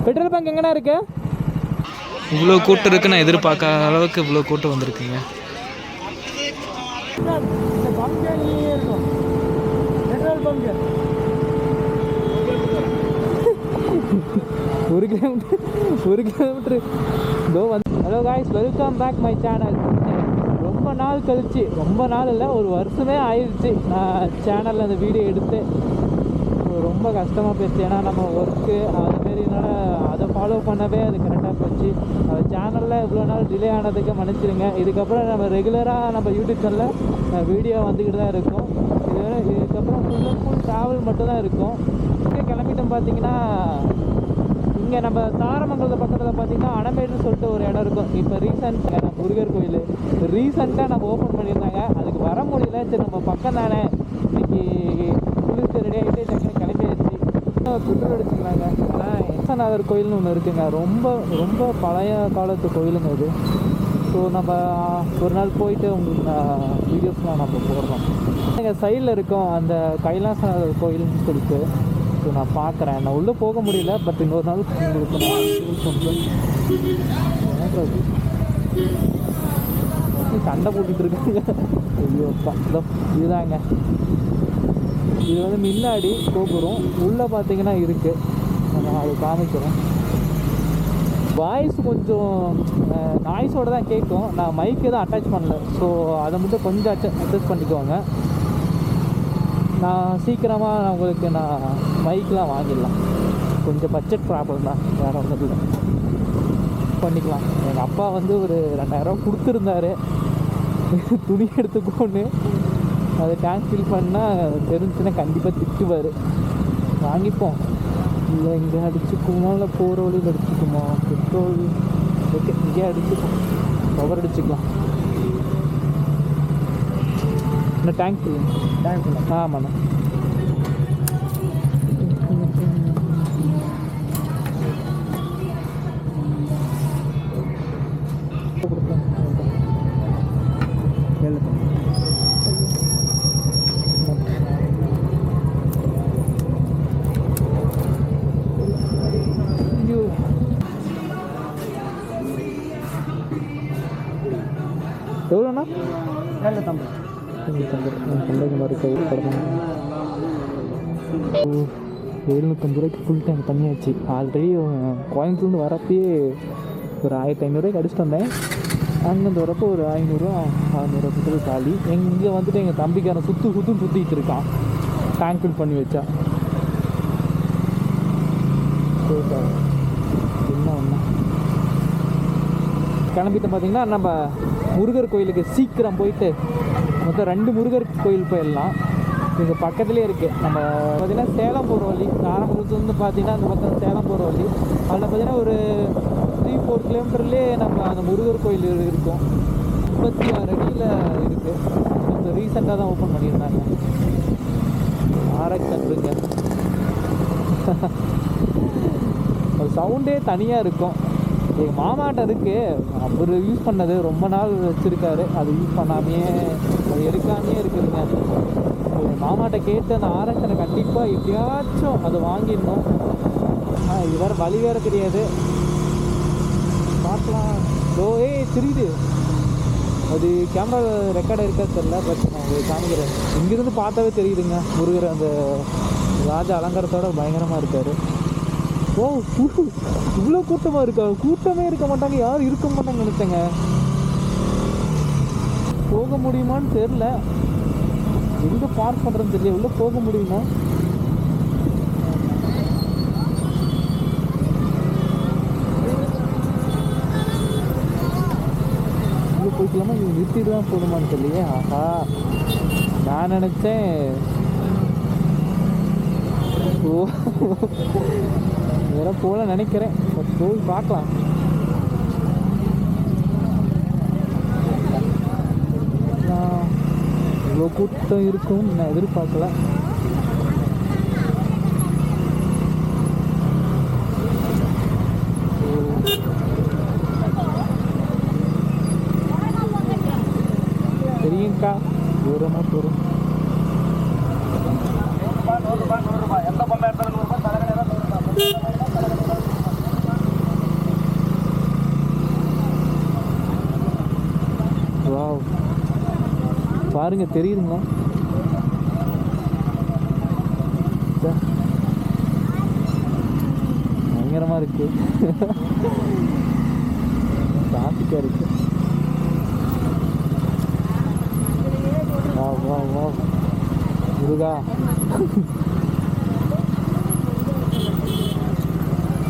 Petrol bunk எங்கண்ணா இருக்கு? இவ்வளோ கூட்டம் இருக்குது, நான் எதிர்பார்க்காத அளவுக்கு இவ்வளோ கூட்டம் வந்திருக்குங்க. பெட்ரோல் பங்கு 1 கிலோமீட்டர் இதோ வந்து. Hello guys, welcome back my channel. ரொம்ப நாள் கழிச்சு, ரொம்ப நாள் இல்லை, ஒரு வருஷமே ஆயிடுச்சு நான் சேனலில் அந்த வீடியோ எடுத்து. ரொம்ப கஷ்டமாக போயிடுச்சு. ஏன்னா நம்ம ஒர்க்கு அதுமாரி என்னால் அதை ஃபாலோ பண்ணவே அது கரெக்டாக போச்சு. அது சேனலில் இவ்வளோ நாள் டிலே ஆனதுக்கு மன்னிச்சிடுங்க. இதுக்கப்புறம் நம்ம ரெகுலராக நம்ம யூடியூப் சேனலில் வீடியோ வந்துக்கிட்டு தான் இருக்கும். இதுக்கப்புறம் ஃபுல் ட்ராவல் மட்டும்தான் இருக்கும். இங்கே கிளம்பிட்டோம். பார்த்தீங்கன்னா இங்கே நம்ம தாரமங்கலத்து பக்கத்தில் பார்த்தீங்கன்னா அணமேடுன்னு சொல்லிட்டு ஒரு இடம் இருக்கும். இப்போ ரீசெண்டாக முருகர் கோயில் ரீசெண்டாக நம்ம ஓப்பன் பண்ணியிருந்தாங்க. அதுக்கு வர முடியல. சரி நம்ம பக்கம் தானே, இன்னைக்கு குளிர்ச்சி ரெடி ஆகிட்டு டக்குனு கிளம்பியாச்சு. பெட்ரோல் அடிச்சுக்கிறாங்க. ஆனால் எசநாதர் கோயில்னு ஒன்று இருக்குங்க. ரொம்ப ரொம்ப பழைய காலத்து கோயிலுங்க இது. ஸோ நம்ம ஒரு நாள் போயிட்டு உங்களுக்கு வீடியோஸ்லாம் நம்ம போடுறோம். எங்கள் சைடில் இருக்கோம் அந்த கைலாசநாதர் கோயில்னு சொல்லிட்டு. ஸோ நான் பார்க்குறேன். நான் உள்ளே போக முடியல, பட் இன்னொரு நாள் உங்களுக்கு நான் சொல்கிறேன். சண்டை போட்டுட்டு இருக்காங்க. ஐயோ இதுதாங்க, இது வந்து முன்னாடி கோபுரம். உள்ளே பார்த்தீங்கன்னா இருக்குது, நான் அது காமிக்கிறேன். வாய்ஸ் கொஞ்சம் நாய்ஸோடு தான் கேட்கும். நான் மைக்கு தான் அட்டாச் பண்ணல. ஸோ அதை மட்டும் கொஞ்சம் அட்ஜஸ்ட் பண்ணிக்கோங்க. நான் சீக்கிரமாக உங்களுக்கு நான் மைக்கெலாம் வாங்கிடலாம். கொஞ்சம் பட்ஜெட் ப்ராப்ளம் தான், வேறு ஒன்றும் இல்லை, பண்ணிக்கலாம். எங்கள் அப்பா வந்து ஒரு 2000 கொடுத்துருந்தாரு துணி எடுத்துக்கோன்னு. அதை கேன்சல் பண்ணால் தெரிஞ்சுன்னா கண்டிப்பாக திட்டுவார். வாங்கிப்போம். இல்லை இங்கே அடிச்சுக்குமா, இல்லை போகிற வழியில் அடிச்சுக்குமா? பெட்ரோல் ஓகே, இங்கே அடிச்சுப்போம், பவர் அடிச்சுக்கலாம். இந்த டேங்க் ஆமாண்ணா. எவ்வளோண்ணா? 750 ரூபாய்க்கு ஃபுல் டேங்க் பண்ணியாச்சு. ஆல்ரெடி கோயம்புத்தூர்ந்து வரப்பயே ஒரு 1500 ரூபாய்க்கு அடிச்சுட்டு வந்தேன். அங்கேருந்து வரப்போ ஒரு 500 600 பெட்ரோல் காலி. இங்கே வந்துட்டு எங்கள் தம்பிக்காரன் சுற்றிக்கிட்டு இருக்கான் டேங்க் ஃபில் பண்ணி வச்சா. என்ன ஒன்று கிளம்பிட்டு பார்த்தீங்கன்னா நம்ம முருகர் கோயிலுக்கு சீக்கிரம் போயிட்டு மொத்தம் 2 முருகர் கோயில் போயிடலாம். இங்கே பக்கத்துலேயே இருக்குது. நம்ம பார்த்திங்கன்னா சேலம் போகிற வழி, ஆரம்பத்துலேருந்து பார்த்தீங்கன்னா அந்த பக்கம் சேலம் போகிற வழி. அதில் பார்த்திங்கன்னா ஒரு 3-4 கிலோமீட்டர்லேயே நம்ம அந்த முருகர் கோயில் இருக்கும். 36 அடியில் இருக்குது. இப்போ ரீசெண்டாக தான் ஓப்பன் பண்ணியிருந்தாங்க. ஆராய்ச்சிங்க ஒரு சவுண்டே தனியாக இருக்கும். எங்கள் மாமாட்ட இருக்குது, அவர் யூஸ் பண்ணது ரொம்ப நாள் வச்சுருக்காரு. அது யூஸ் பண்ணாமையே, அது எடுக்காமையே இருக்குதுங்க. எங்கள் மாமாட்ட கேட்டு அந்த ஆரஞ்சனை கண்டிப்பாக எப்படியாச்சும் அதை வாங்கிடணும். இது வேறு வழி வேறு கிடையாது. பார்க்கலாம். தெரியுது, அது கேமரா ரெக்கார்டாக இருக்காது தெரியல, பட் நான் உங்களுக்கு காமிக்கிறேன். இங்கேருந்து பார்த்தாவே தெரியுதுங்க முருகர் அந்த ராஜா அலங்காரத்தோட பயங்கரமாக இருக்கார். ஓ, இவ்வளோ கூட்டமாக இருக்கா? கூட்டமே இருக்க மாட்டாங்க, யாரும் இருக்க மாட்டாங்க நினைச்சேங்க. போக முடியுமான்னு தெரில, எங்கே பார்க் பண்ணுறதுன்னு தெரியல. உள்ளே போக முடியுமா? இங்கே போய்க்கலாமா? இவங்க நிறுத்திட்டு தான் போகணுமான்னு தெரியலையே. ஆஹா, நான் நினச்சேன் ஓ வேற போல நினைக்கிறேன். போய் பார்க்கலாம். இவ்வளோ கூட்டம் இருக்கும் நான் எதிர்பார்க்கல. தெரியும்க்கா, தூரமாக போகிறோம். பாருங்கள், தெரியுதுங்களா? பயங்கரமாக இருக்குது. டிராஃபிக்காக இருக்குது. வா வா வா முருகா.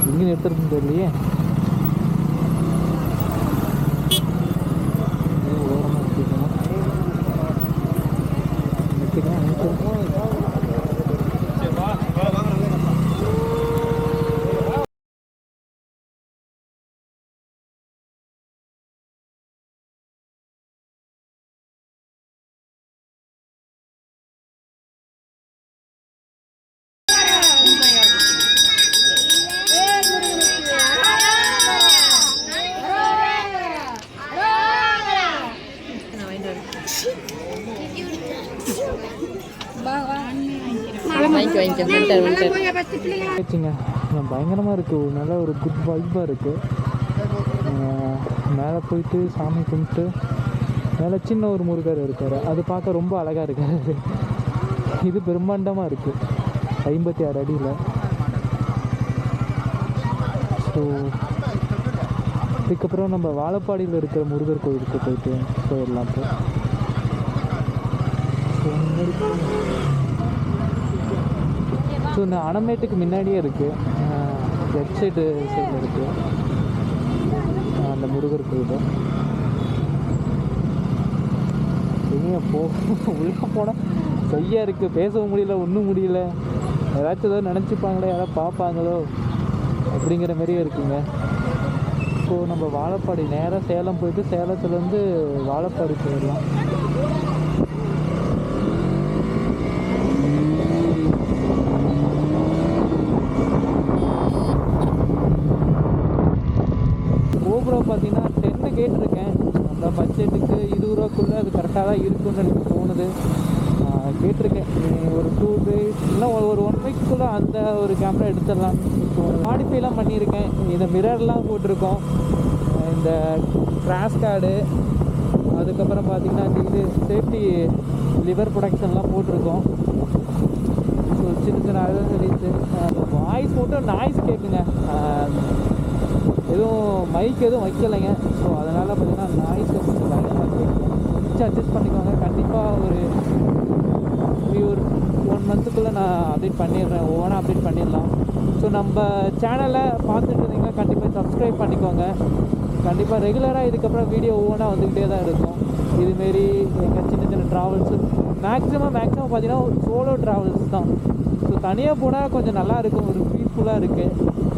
எங்கே நிறுத்துறதுன்னு தெரியலையே. ஓரமாக நிறுத்திக்கணும். பயங்கரமாக இருக்குது. ஒரு நல்ல ஒரு குட் வைப்பாக இருக்குது. மேலே போயிட்டு சாமி கும்பிட்டு மேலே சின்ன ஒரு முருகர் இருக்கார். அது பார்க்க ரொம்ப அழகாக இருக்கார். இது பிரம்மாண்டமாக இருக்குது, 56 அடியில். ஸோ இதுக்கப்புறம் நம்ம வாழப்பாடியில் இருக்கிற முருகர் கோயிலுக்கு போயிடலாம். ஸோ இந்த அணமேட்டுக்கு முன்னாடியே இருக்குது, லெஃப்ட் சைடில் இருக்குது அந்த முருகர் கோயில். எங்கே உள்ளே போனால் சரியாக இருக்குது, பேசவும் முடியல, ஒன்றும் முடியல. ஏதாச்சும் ஏதோ நினச்சிப்பாங்களோ, யாராவது பார்ப்பாங்களோ அப்படிங்கிற மாதிரியே இருக்குங்க. ஸோ நம்ம வாழப்பாடி நேராக சேலம் போயிட்டு சேலத்துலேருந்து வாழப்பாடி போயிடலாம். கோபுரம் பார்த்தீங்கன்னா 10 கேட்டிருக்கேன். அந்த பட்ஜெட்டுக்கு 20 ரூபாக்குள்ளே அது கரெக்டாக தான் இருக்குன்னு எனக்கு தோணுது. கேட்டிருக்கேன். ஒரு 2 days இல்லை ஒரு 1 வீக்குள்ளே அந்த ஒரு கேமரா எடுத்துடலாம். மாடிஃபைலாம் பண்ணியிருக்கேன். இந்த மிரர்லாம் போட்டிருக்கோம், இந்த கிராஷ் கார்டு, அதுக்கப்புறம் பார்த்திங்கன்னா இந்த இது சேஃப்டி லிவர் ப்ரொடக்ஷன்லாம் போட்டிருக்கோம். ஸோ சின்ன சின்ன அழகாக சொல்லிட்டு வாய்ஸ் மட்டும் நாய்ஸ் கேட்குங்க. எதுவும் மைக் எதுவும் வைக்கலைங்க. ஸோ அதனால் பார்த்திங்கன்னா நாய்ஸ் கொஞ்சம் பயங்கரமாக கேட்கும். கொஞ்சம் அட்ஜஸ்ட் பண்ணிக்கோங்க. கண்டிப்பாக ஒரு 1 மந்த்துக்குள்ளே நான் அப்டேட் பண்ணிடுறேன், ஒவ்வொன்றா அப்டேட் பண்ணிடலாம். ஸோ நம்ம சேனலை பார்த்துட்டு இருந்தீங்கன்னா கண்டிப்பாக சப்ஸ்கிரைப் பண்ணிக்கோங்க. கண்டிப்பாக ரெகுலராக இதுக்கப்புறம் வீடியோ ஒவ்வொன்றா வந்துக்கிட்டே தான் இருக்கும். இதுமாரி எங்கள் சின்ன சின்ன ட்ராவல்ஸு மேக்ஸிமம் பார்த்திங்கன்னா சோலோ ட்ராவல்ஸ் தான். ஸோ தனியாக போனால் கொஞ்சம் நல்லா இருக்கும், ஒரு பீஸ்ஃபுல்லாக இருக்குது.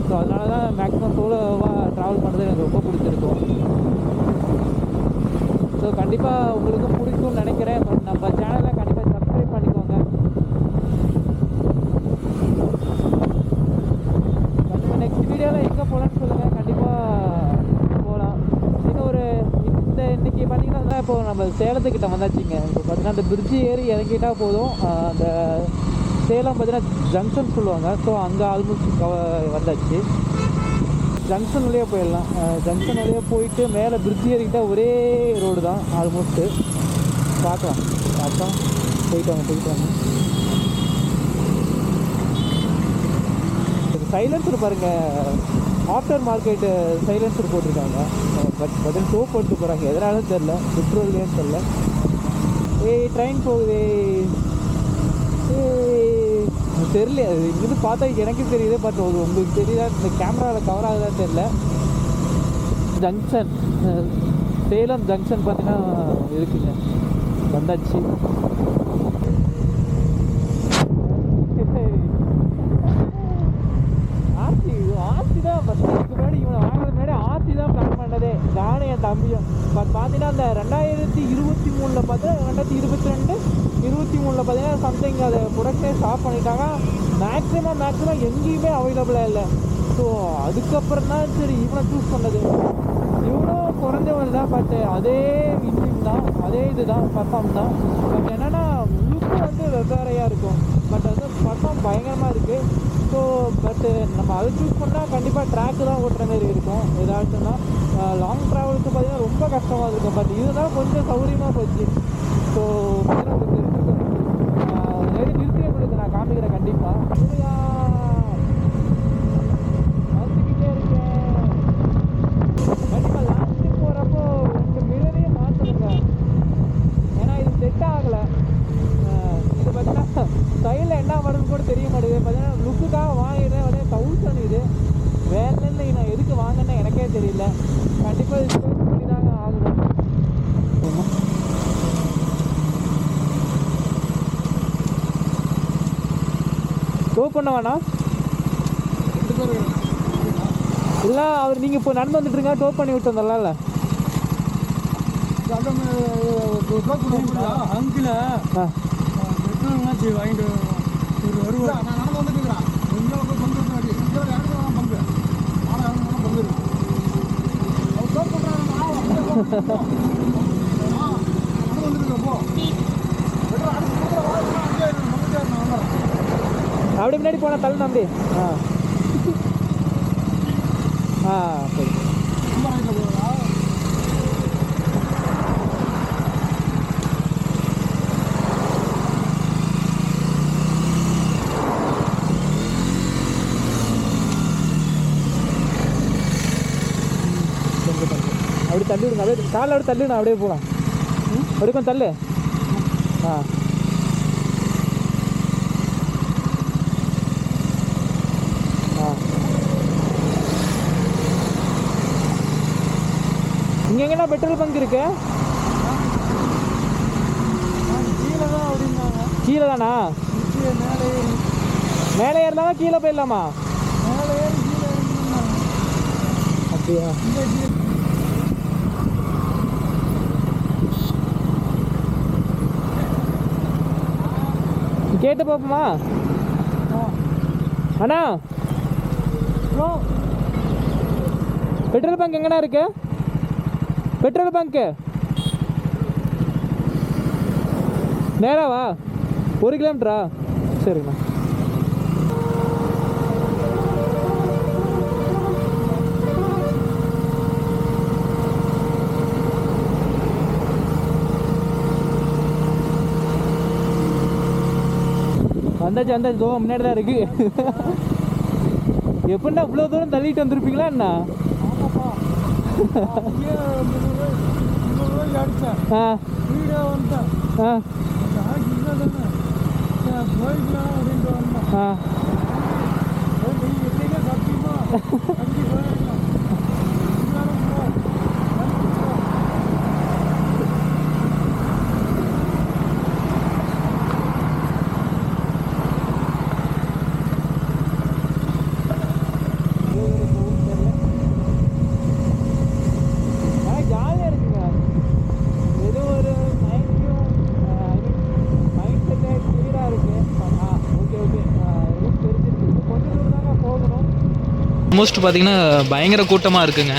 ஸோ அதனால தான் மேக்ஸிமம் சோலோவாக ட்ராவல் பண்ணுறது எனக்கு ரொம்ப பிடிச்சிருக்கும். ஸோ கண்டிப்பாக உங்களுக்கும் பிடிக்கும்னு நினைக்கிறேன். நம்ம சேனலை கண்டிப்பாக சப்ஸ்கிரைப் பண்ணிக்கோங்க. கண்டிப்பாக நெக்ஸ்ட் வீடியோவில் எங்கே போகலான்னு சொல்லுங்கள், கண்டிப்பாக போகலாம். இன்றைக்கி பார்த்திங்கன்னா இப்போது நம்ம சேலத்துக்கிட்ட வந்தாச்சுங்க. இப்போ பார்த்திங்கன்னா அந்த பிரிட்ஜு ஏறி இறங்கிட்டால் போதும், அந்த சேலம் பார்த்திங்கன்னா ஜங்ஷன் சொல்லுவாங்க. ஸோ அங்கே ஆல்மோஸ்ட் வந்தாச்சு. ஜங்ஷன் வழியாக போயிடலாம். ஜங்ஷன் வழியாக போயிட்டு மேலே பிரிட்ஜ் ஏறிக்கிட்டால் ஒரே ரோடு தான் ஆல்மோஸ்ட்டு. பார்க்கலாம் போயிட்டு வாங்க. சைலன்சர் பாருங்கள், ஆஃப்டர் மார்க்கெட்டு சைலன்சர் போட்டிருக்காங்க. பட் ஷோ போட்டு போகிறாங்க, எதனாலும் தெரில, பெட்ரோல்லேன்னு தெரில. ட்ரெயின் போகுது தெரியல. அது இங்கிருந்து பார்த்தா எனக்கு தெரியுது, பட் உங்களுக்கு தெரியுதா, இந்த கேமராவில் கவர் ஆகுதான்னு தெரில. ஜங்ஷன் சேலம் ஜங்ஷன் பார்த்தீங்கன்னா இருக்குங்க, வந்தாச்சு. ஆர்சி தான் பத்துக்கு முன்னாடி இவனை வாங்குறது முன்னாடி ஆர்சி தான் பிளான் பண்ணதே, நானும் என் தம்பியும். பட் பார்த்தீங்கன்னா அந்த 2023 பார்த்தா 2022-23 பார்த்தீங்கன்னா சம்திங் அதை ப்ரொடக்டே ஸ்டாப் பண்ணிட்டாங்க. மேக்ஸிமம் எங்கேயுமே அவைலபிளாக இல்லை. ஸோ அதுக்கப்புறம் தான் சரி இவனை சூஸ் பண்ணது. இவனும் குறைஞ்சவன் தான், பட் அதே இன்ஜின் தான், அதே இது தான், பர்ஃபார்ம் தான். பட் என்னென்னா லுக்கு வந்து வெவ்வேறையாக இருக்கும், பட் அது பர்ஃபார்ம் பயங்கரமாக இருக்குது. ஸோ பட்டு நம்ம அதை சூஸ் பண்ணால் கண்டிப்பாக ட்ராக்கு தான் ஓட்டுற மாதிரி இருக்கும். ஏதாச்சும்னா லாங் ட்ராவலுக்கு பார்த்திங்கன்னா ரொம்ப கஷ்டமாக இருக்கும். பட் இதுதான் கொஞ்சம் சௌகரியமாக போச்சு. ஸோ ஸோ நிறுத்தி உங்களுக்கு நான் காமிக்கிறேன் கண்டிப்பாக. வந்துக்கிட்டே இருக்கேன். கண்டிப்பாக லாஸ்ட்டு போகிறப்போ 2 மிரரையும் மாற்றணுங்க. ஏன்னா இது செட் ஆகலை. இது பார்த்தீங்கன்னா சைடில் என்ன பண்ணுன்னு கூட தெரிய மாட்டேங்குது. பார்த்தீங்கன்னா லுக்குக்காக வாங்கிடுறேன். பார்த்தீங்கன்னா 1000 இது வேலைன்னு நான் எதுக்கு வாங்கினேன்னு எனக்கே தெரியல. கண்டிப்பாக இது சேஞ்ச் பண்ணி தாங்க ஆகணும். டோ பண்ண வேணாம் இல்லை அவர் நீங்கள் இப்போ நடந்து வந்துட்டுருங்க. டோ பண்ணி விட்டு வந்துடலாம்ல. அங்கில் வாங்கிட்டு வருவார். அப்படி முன்னாடி போனால் தள்ளணும் அப்படி. சரி. அப்படி தள்ளி விடுங்க. அப்படியே காலில் அப்படி தள்ளி நான் அப்படியே போகலாம். அப்படி கொஞ்சம் தள்ளு. இங்கே எங்கன்னா பெட்ரோல் பங்க் இருக்கு? கீழே தானா? மேலே ஏறினாலும் கீழே போயிடலாமா? அப்படியா? கேட்டு பார்ப்போமா? அண்ணா பெட்ரோல் பங்க் எங்கண்ணா இருக்கு? பெட்ரோல் பங்க்கு நேராவா? 1 கிலோமீட்டரா? சரிண்ணா. வந்தாச்சு வந்தாச்சு. தோ முன்னாடி தான் இருக்கு. எப்படின்னா இவ்வளோ தூரம் தள்ளிட்டு வந்திருப்பீங்களா என்ன? ஆல்மோஸ்ட் பார்த்தீங்கன்னா பயங்கர கூட்டமாக இருக்குங்க.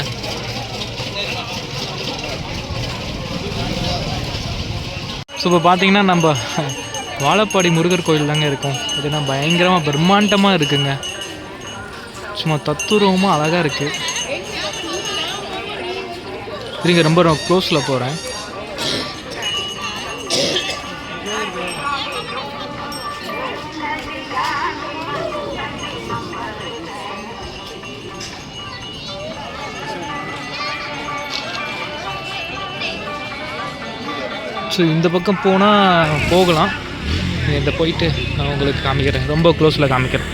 ஸோ இப்போ பார்த்தீங்கன்னா நம்ம வாழப்பாடி முருகர் கோயில் தாங்க இருக்கும். பார்த்தீங்கன்னா பயங்கரமாக பிரம்மாண்டமாக இருக்குங்க. சும்மா தத்துரூபமாக அழகாக இருக்குது. இருங்க ரொம்ப க்ளோஸில் போகிறேன். ஸோ இந்த பக்கம் போனால் போகலாம். இந்த போயிட்டு நான் உங்களுக்கு காமிக்கிறேன். ரொம்ப க்ளோஸில் காமிக்கிறேன்.